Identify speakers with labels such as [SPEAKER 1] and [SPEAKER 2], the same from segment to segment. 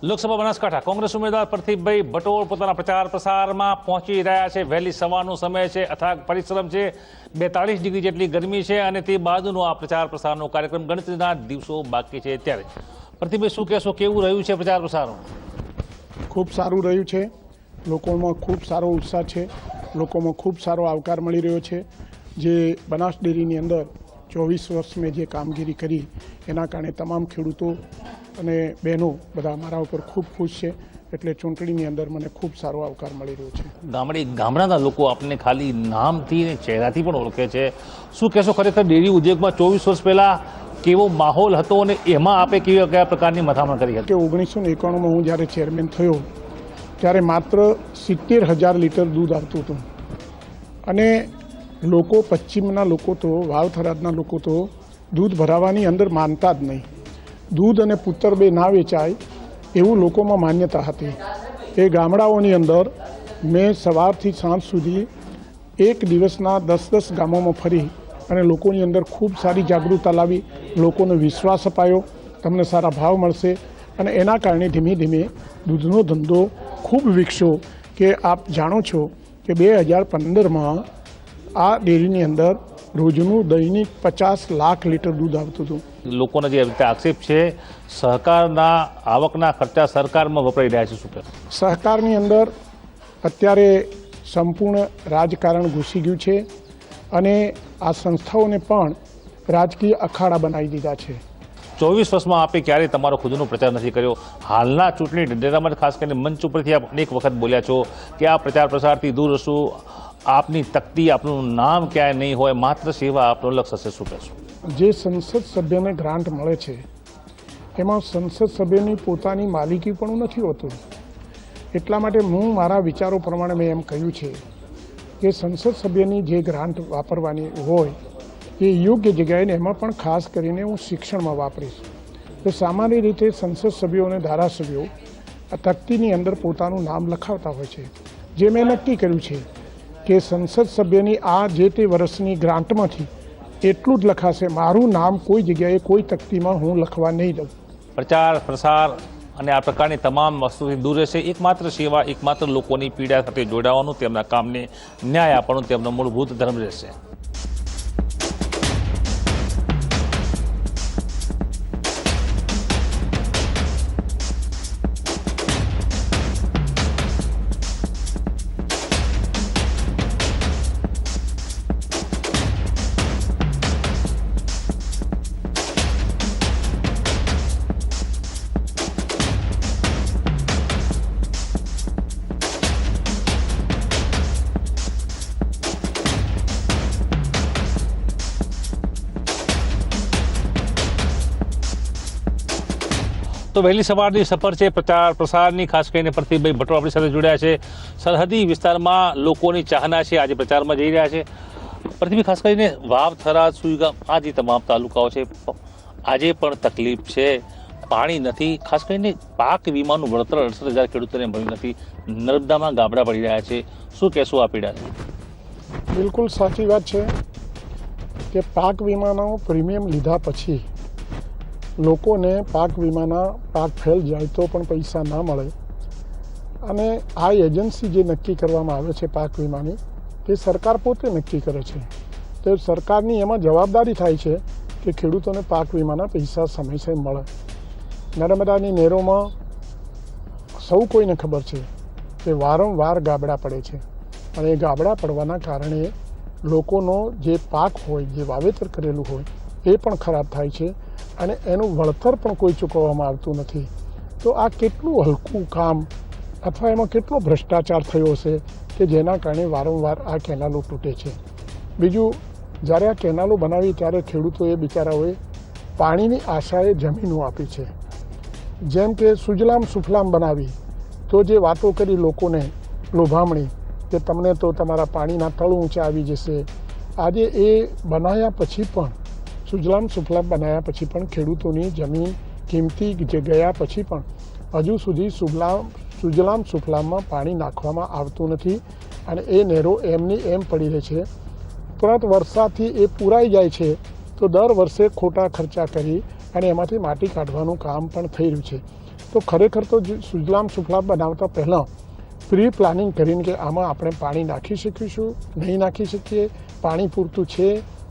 [SPEAKER 1] લોકસભા બનાસકાંઠા કોંગ્રેસ ઉમેદવાર પ્રદીપભાઈ ભટોળ પોતાના પ્રચાર પ્રસારમાં પહોંચી રહ્યા છે। વહેલી સવારનો સમય છે, અથાગ પરિશ્રમ છે, 42 ડિગ્રી જેટલી ગરમી છે અને તે બાદનો આ પ્રચાર પ્રસારનો કાર્યક્રમ ગણતરીના દિવસો બાકી છે। ત્યારે પ્રદીપભાઈ શું કહેશો, કેવું રહ્યું છે પ્રચાર પ્રસાર?
[SPEAKER 2] ખૂબ સારું રહ્યું છે। લોકોમાં ખૂબ સારો ઉત્સાહ છે, લોકોમાં ખૂબ સારો આવકાર મળી રહ્યો છે। જે બનાસ ડેરીની અંદર 24 વર્ષ મેં જે કામગીરી કરી એના કારણે તમામ ખેડૂતો અને બહેનો બધા મારા ઉપર ખૂબ ખુશ છે। એટલે ચૂંટણીની અંદર મને ખૂબ સારો આવકાર મળી રહ્યો છે।
[SPEAKER 1] ગામડાના લોકો આપણને ખાલી નામથી ને ચહેરાથી પણ ઓળખે છે। શું કહેશો, ખરેખર ડેરી ઉદ્યોગમાં 24 વર્ષ પહેલાં કેવો માહોલ હતો અને એમાં આપે કયા પ્રકારની મથામણ કરી હતી?
[SPEAKER 2] 1991માં હું જ્યારે ચેરમેન થયો ત્યારે માત્ર 70,000 લીટર દૂધ આવતું હતું અને લોકો પશ્ચિમના લોકો તો વાવ થરાદના લોકો તો દૂધ ભરાવાની અંદર માનતા જ નહીં। દૂધ અને પુત્ર બે ના વેચાય એવું લોકોમાં માન્યતા હતી। એ ગામડાઓની અંદર મેં સવારથી સાંજ સુધી એક દિવસના 10-10 ગામોમાં ફરી અને લોકોની અંદર ખૂબ સારી જાગૃતતા લાવી, લોકોને વિશ્વાસ અપાયો તમને સારા ભાવ મળશે અને એના કારણે ધીમે ધીમે દૂધનો ધંધો ખૂબ વિકસ્યો કે આપ જાણો છો કે 2015માં આ ડેરીની અંદર રોજનું દૈનિક 50 લાખ લીટર દૂધ આવતું હતું।
[SPEAKER 1] લોકોના જે રીતે આક્ષેપ છે સહકારના આવકના ખર્ચા સરકારમાં વપરાઈ રહ્યા છે, શું કહે?
[SPEAKER 2] સહકારની અંદર અત્યારે સંપૂર્ણ રાજકારણ ઘૂસી ગયું છે અને આ સંસ્થાઓને પણ રાજકીય અખાડા બનાવી દીધા છે।
[SPEAKER 1] 24 વર્ષમાં આપે ક્યારેય તમારો ખુદનો પ્રચાર નથી કર્યો। હાલના ચૂંટણી ઢંઢેરામાં ખાસ કરીને મંચ ઉપરથી આપ અનેક વખત બોલ્યા છો કે આ પ્રચાર પ્રસારથી દૂર હશું, આપની તકતી, આપનું નામ ક્યાંય નહીં હોય, માત્ર સેવા આપનો લક્ષ્ય હશે, શું કહેશો?
[SPEAKER 2] જે સંસદ સભ્યને ગ્રાન્ટ મળે છે એમાં સંસદ સભ્યની પોતાની માલિકી પણ નથી હોતું। એટલા માટે હું મારા વિચારો પ્રમાણે મેં એમ કહ્યું છે કે સંસદ સભ્યની જે ગ્રાન્ટ વાપરવાની હોય એ યોગ્ય જગ્યાએ એમાં પણ ખાસ કરીને હું શિક્ષણમાં વાપરીશ। તો સામાન્ય રીતે સંસદ સભ્યો અને ધારાસભ્યો આ તકતીની અંદર પોતાનું નામ લખાવતા હોય છે। જે મેં નક્કી કર્યું છે કે સંસદ સભ્યની આ જે તે વર્ષની ગ્રાન્ટમાંથી એટલું જ લખાશે, મારું નામ કોઈ જગ્યાએ કોઈ તકતીમાં હું લખવા નહીં દઉં।
[SPEAKER 1] પ્રચાર પ્રસાર અને આ પ્રકારની તમામ વસ્તુથી દૂર રહેશે। એકમાત્ર સેવા, એકમાત્ર લોકોની પીડા સાથે જોડાવાનું, તેમના કામને ન્યાય આપવાનું તેમનો મૂળભૂત ધર્મ રહેશે। તો વહેલી સવારની સફર છે પ્રચાર પ્રસારની, ખાસ કરીને પ્રદીપભાઈ ભટોળ આપણી સાથે જોડ્યા છે। સરહદી વિસ્તારમાં લોકોની ચાહના છે, આજે પ્રચારમાં જઈ રહ્યા છે। પ્રદીપભાઈ, ખાસ કરીને વાવ, થરાદ, સુઈગામ આ જે તમામ તાલુકાઓ છે આજે પણ તકલીફ છે, પાણી નથી, ખાસ કરીને પાક વીમાનું વળતર 68,000 ખેડૂતોને મળ્યું નથી, નર્મદામાં ગાબડા પડી રહ્યા છે, શું કહેશો આ પીડા?
[SPEAKER 2] બિલકુલ સાચી વાત છે કે પાક વીમાનો પ્રીમિયમ લીધા પછી લોકોને પાક વીમાના પાક ફેલ જાય તો પણ પૈસા ના મળે અને આ એજન્સી જે નક્કી કરવામાં આવે છે પાક વીમાની તે સરકાર પોતે નક્કી કરે છે। તો સરકારની એમાં જવાબદારી થાય છે કે ખેડૂતોને પાક વીમાના પૈસા સમયસર મળે। નર્મદાની નહેરોમાં સૌ કોઈને ખબર છે કે વારંવાર ગાબડા પડે છે અને એ ગાબડા પડવાના કારણે લોકોનો જે પાક હોય, જે વાવેતર કરેલું હોય એ પણ ખરાબ થાય છે અને એનું વળતર પણ કોઈ ચૂકવવામાં આવતું નથી। તો આ કેટલું હલકું કામ અથવા એમાં કેટલો ભ્રષ્ટાચાર થયો હશે કે જેના કારણે વારંવાર આ કેનાલો તૂટે છે। બીજું, જ્યારે આ કેનાલો બનાવી ત્યારે ખેડૂતોએ બિચારાઓએ પાણીની આશાએ જમીનો આપી છે। જેમ કે સુજલામ સુફલામ બનાવી તો જે વાતો કરી લોકોને લોભામણી કે તમને તો તમારા પાણીના તળ ઊંચા આવી જશે, આજે એ બનાવ્યા પછી પણ, સુજલામ સુફલામ બનાવ્યા પછી પણ ખેડૂતોની જમીન કિંમતી ગયા પછી પણ હજુ સુધી સુજલામ સુફલામમાં પાણી નાખવામાં આવતું નથી અને એ નહેરો એમની એમ પડી રહે છે। તુરંત વરસાદથી એ પૂરાઈ જાય છે તો દર વર્ષે ખોટા ખર્ચા કરી અને એમાંથી માટી કાઢવાનું કામ પણ થઈ રહ્યું છે। તો ખરેખર તો સુજલામ સુફલામ બનાવતા પહેલાં પ્રી પ્લાનિંગ કરીને કે આમાં આપણે પાણી નાખી શકીશું, નહીં નાખી શકીએ, પાણી પૂરતું છે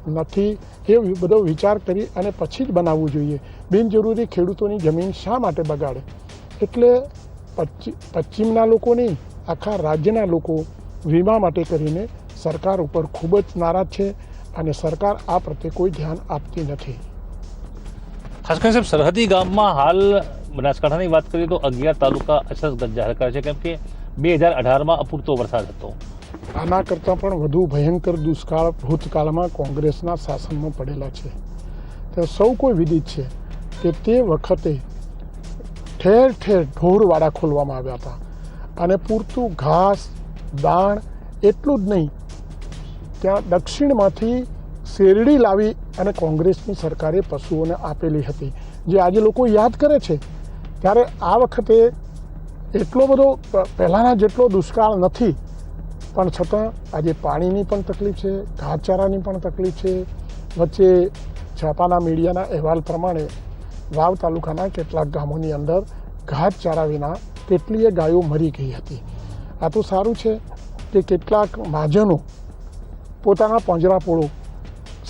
[SPEAKER 2] નથી, એ બધો વિચાર કરી અને પછી જ બનાવવું જોઈએ. બિનજરૂરી ખેડૂતોની જમીન શા માટે બગાડે? એટલે પશ્ચિમના લોકો નહીં, આખા રાજ્યના લોકો વીમા માટે કરીને સરકાર ઉપર ખૂબ જ નારાજ છે અને સરકાર આ પ્રત્યે કોઈ ધ્યાન આપતી નથી.
[SPEAKER 1] ખાસ કરીને સાહેબ સરહદી ગામમાં હાલ બનાસકાંઠાની વાત કરીએ તો 11 તાલુકા અસરગ્રસ્ત જાહેર કર્યા છે, કેમ કે 2018માં અપૂરતો વરસાદ હતો.
[SPEAKER 2] આના કરતાં પણ વધુ ભયંકર દુષ્કાળ ભૂતકાળમાં કોંગ્રેસના શાસનમાં પડેલા છે. તે સૌ કોઈ વિદિત છે કે તે વખતે ઠેર ઠેર ઢોરવાડા ખોલવામાં આવ્યા હતા અને પૂરતું ઘાસ, દાણ એટલું જ નહીં, ત્યાં દક્ષિણમાંથી શેરડી લાવી અને કોંગ્રેસની સરકારે પશુઓને આપેલી હતી, જે આજે લોકો યાદ કરે છે. ત્યારે આ વખતે એટલો બધો પહેલાંના જેટલો દુષ્કાળ નથી, પણ છતાં આજે પાણીની પણ તકલીફ છે, ઘાસચારાની પણ તકલીફ છે. વચ્ચે છાપાના મીડિયાના અહેવાલ પ્રમાણે વાવ તાલુકાના કેટલાક ગામોની અંદર ઘાસચારા વિના કેટલીય ગાયો મરી ગઈ હતી. આ તો સારું છે કે કેટલાક મહાજનો પોતાના પાંજરાપોળો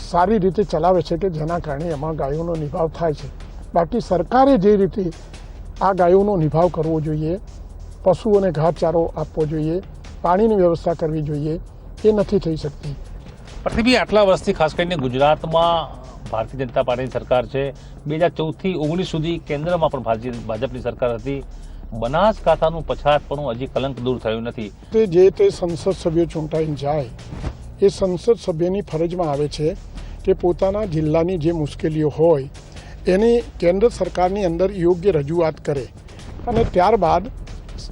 [SPEAKER 2] સારી રીતે ચલાવે છે કે જેના કારણે એમાં ગાયોનો નિભાવ થાય છે. બાકી સરકારે જે રીતે આ ગાયોનો નિભાવ કરવો જોઈએ, પશુઓને ઘાસચારો આપવો જોઈએ, પાણીની વ્યવસ્થા કરવી જોઈએ, એ નથી થઈ શકતી.
[SPEAKER 1] પ્રતિભી આટલા વર્ષથી ખાસ કરીને ગુજરાતમાં ભારતીય જનતા પાર્ટીની સરકાર છે. 2014થી 19 સુધી કેન્દ્રમાં પણ ભાજપની સરકાર હતી. બનાસકાંઠાનું પછાતપણું હજી કલંક દૂર થયું નથી.
[SPEAKER 2] તે સંસદ સભ્યો ચૂંટાઈને જાય, એ સંસદ સભ્યની ફરજમાં આવે છે કે પોતાના જિલ્લાની જે મુશ્કેલીઓ હોય એની કેન્દ્ર સરકારની અંદર યોગ્ય રજૂઆત કરે અને ત્યારબાદ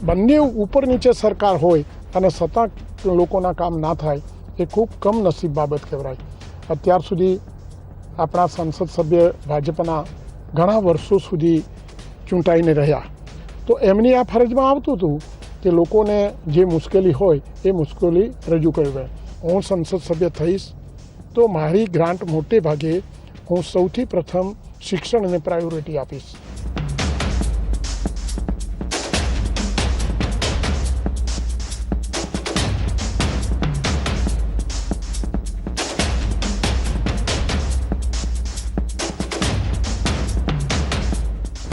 [SPEAKER 2] બંને ઉપર નીચે સરકાર હોય અને છતાં લોકોના કામ ના થાય, એ ખૂબ કમનસીબ બાબત કહેવાય. અત્યાર સુધી આપણા સંસદ સભ્ય ભાજપના ઘણા વર્ષો સુધી ચૂંટાઈને રહ્યા, તો એમની આ ફરજમાં આવતું હતું કે લોકોને જે મુશ્કેલી હોય એ મુશ્કેલી રજૂ કરવી. હું સંસદ સભ્ય થઈશ તો મારી ગ્રાન્ટ મોટે ભાગે હું સૌથી પ્રથમ શિક્ષણને પ્રાયોરિટી આપીશ.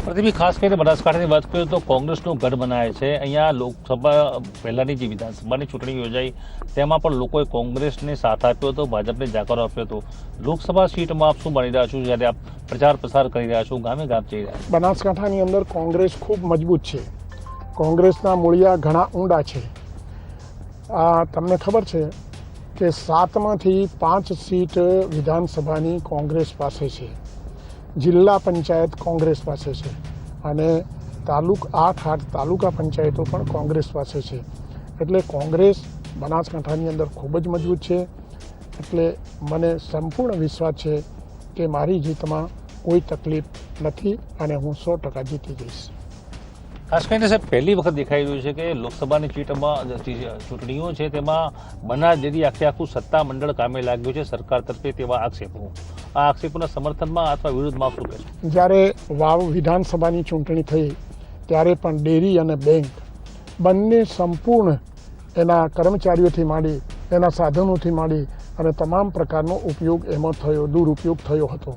[SPEAKER 1] પ્રતિભી ખાસ કરીને બનાસકાંઠાની વાત કરીએ તો કોંગ્રેસનું ગઢ બનાવે છે. અહીંયા લોકસભા પહેલાંની જે વિધાનસભાની ચૂંટણી યોજાઈ તેમાં પણ લોકોએ કોંગ્રેસને સાથ આપ્યો હતો, ભાજપને જાકારો આપ્યો હતો. લોકસભા સીટમાં આપ શું માની રહ્યા છો જ્યારે આપ પ્રચાર પ્રસાર કરી રહ્યા છો, ગામે ગામ જઈ રહ્યા છો?
[SPEAKER 2] બનાસકાંઠાની અંદર કોંગ્રેસ ખૂબ મજબૂત છે. કોંગ્રેસના મૂળિયા ઘણા ઊંડા છે. તમને ખબર છે કે 7માંથી 5 સીટ વિધાનસભાની કોંગ્રેસ પાસે છે, જિલ્લા પંચાયત કોંગ્રેસ પાસે છે અને 8 તાલુકા પંચાયતો પણ કોંગ્રેસ પાસે છે. એટલે કોંગ્રેસ બનાસકાંઠાની અંદર ખૂબ જ મજબૂત છે. એટલે મને સંપૂર્ણ વિશ્વાસ છે કે મારી જીતમાં કોઈ તકલીફ નથી અને હું 100% જીતી જઈશ.
[SPEAKER 1] ખાસ કરીને સાહેબ પહેલી વખત દેખાઈ રહ્યું છે કે લોકસભાની ચૂંટણીઓ છે તેમાં બનાસ ડેરી આખું સત્તા મંડળ કામે લાગ્યું છે સરકાર તરફે, તેવા આક્ષેપો. આ આક્ષેપોના સમર્થનમાં અથવા વિરુદ્ધમાં શું કહેશો?
[SPEAKER 2] જ્યારે વાવ વિધાનસભાની ચૂંટણી થઈ ત્યારે પણ ડેરી અને બેંક બંને સંપૂર્ણ એના કર્મચારીઓથી માંડી, એના સાધનોથી માંડી અને તમામ પ્રકારનો ઉપયોગ એમાં થયો, દુરુપયોગ થયો હતો.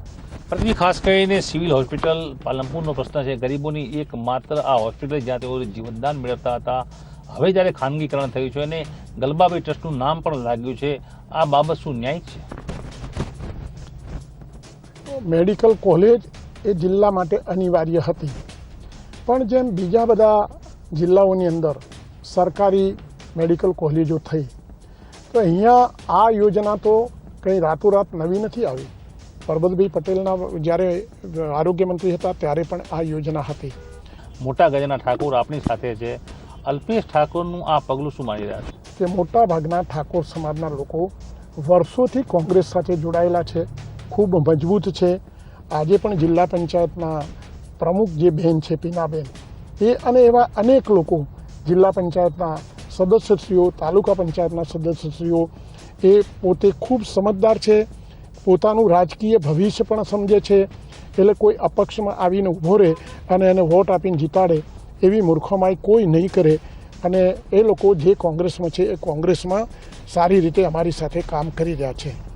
[SPEAKER 1] પ્રતિભી ખાસ કરીને સિવિલ હોસ્પિટલ પાલનપુરનો પ્રશ્ન છે. ગરીબોની એક માત્ર આ હોસ્પિટલ જ્યાં તેઓ જીવનદાન મેળવતા હતા, હવે જ્યારે ખાનગીકરણ થયું છે અને ગલબાબાઈ ટ્રસ્ટનું નામ પણ લાગ્યું છે, આ બાબત શું ન્યાયિક છે?
[SPEAKER 2] મેડિકલ કોલેજ એ જિલ્લા માટે અનિવાર્ય હતી, પણ જેમ બીજા બધા જિલ્લાઓની અંદર સરકારી મેડિકલ કોલેજો થઈ, તો અહીંયા આ યોજના તો કંઈ રાતોરાત નવી નથી આવી. પરબતભાઈ પટેલના જ્યારે આરોગ્ય મંત્રી હતા ત્યારે પણ આ યોજના હતી.
[SPEAKER 1] મોટા ગજાના ઠાકોર આપણી સાથે છે. અલ્પેશ ઠાકોરનું આ પગલું શું માની રહ્યા છે?
[SPEAKER 2] કે મોટા ભાગના ઠાકોર સમાજના લોકો વર્ષોથી કોંગ્રેસ સાથે જોડાયેલા છે, ખૂબ મજબૂત છે. આજે પણ જિલ્લા પંચાયતના પ્રમુખ જે બહેન છે પીનાબેન, એ અને એવા અનેક લોકો જિલ્લા પંચાયતના સદસ્યશ્રીઓ, તાલુકા પંચાયતના સદસ્યશ્રીઓ, એ પોતે ખૂબ સમજદાર છે, પોતાનું રાજકીય ભવિષ્ય પણ સમજે છે. એટલે કોઈ અપક્ષમાં આવીને ઊભો રહે અને એને વોટ આપીને જીતાડે એવી મૂર્ખમાઈ કોઈ નહીં કરે. અને એ લોકો જે કોંગ્રેસમાં છે એ કોંગ્રેસમાં સારી રીતે અમારી સાથે કામ કરી રહ્યા છે.